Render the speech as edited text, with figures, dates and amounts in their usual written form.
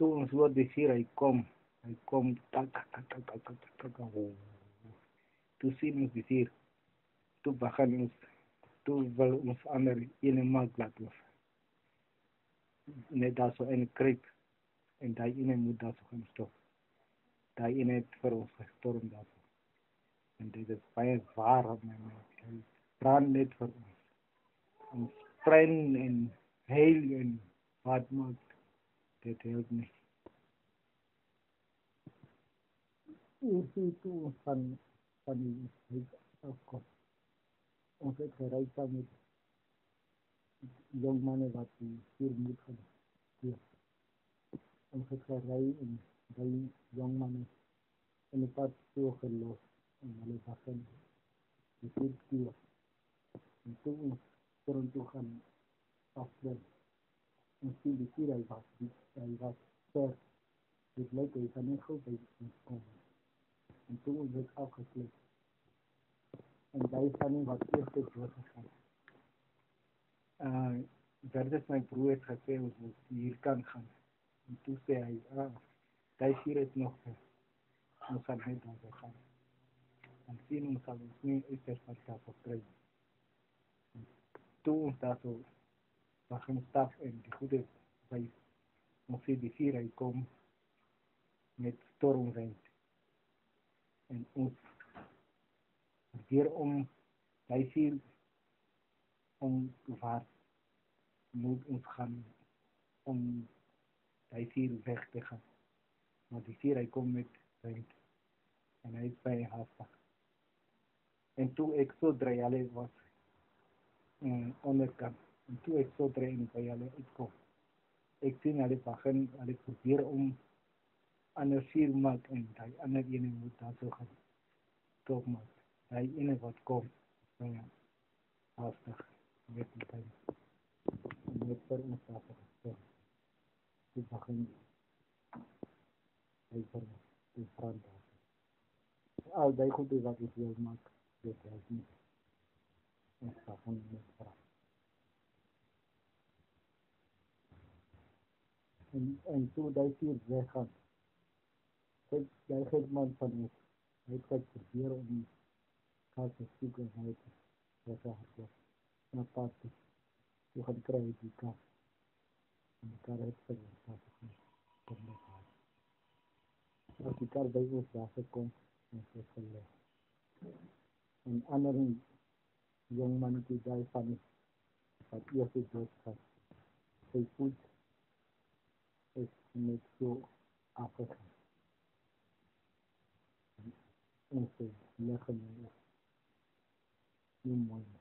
Toen ons hoor die vuur, hy kom, tak, tak, tak, tak, tak, tak, tak, tak, toe sien ons die vuur, toe begin ons, toe wil ons ander ene maak laat ons, net daar so in kruip, en die ene moet daar so gaan stop. Die ene het vir ons gestorm daar so. En dit is baie waar, hy brand net vir ons. Ons pijn en heil en wat maak, dit help nie. Ons sê toe ons van die huis afkom. Ons het gereis saam met jong manne wat die vuur moet gaan stuur. Ons het gereis en die jong manne in die pad toe gelos en hulle begin die vuur stuur. En toe ons toe gaan afklim. Ons sien die vuur, hy was ver. Dit lyk hy kan nie goed by ons kom. En toe ons het afgeklim. En die van die wat eerst het doorgegaan. Verder my broer het gesê, ons moet hier kan gaan. En toe sê hy, die vuur is nog ver. Ons gaan hy dan gaan. En sien ons sal ons nie uit daar verkry. Toe ons daar so begin stap en die goede by ons sê die vuur, hy kom met stormwind. En ons weer om die vuur om waar moet ons gaan om die vuur weg te gaan. Maar die vuur, hy kom met wind en hy is baie haastig. En toe ek so drie, hulle was onderkant. En toe ek so drie en by hulle uitkom. Ek sien hulle begin, hulle probeer om ander vuur maak en die ander ene moet daar so gaan stop maak. Die ene wat kom, baie haastig met die pijn. En met vir ons daar so gestorm. Toe begin hy vir die brand daar. Al die goede wat ek wil maak, dit help nie. Ons begin met brand. En toe die vuur weggaan, die geitman van ons, hy het probeer om die kaart te soek en hy het weggehardloop. Na pad toe gaan kry die kaart. En die kaart het vir ons daar gekom met haar. As die kaart by ons daar gekom, ons het geleg. En ander jong man die daar van wat eerst het doodgaan. Sy voet is net so afgegaan. Ons is liggen nie mooi.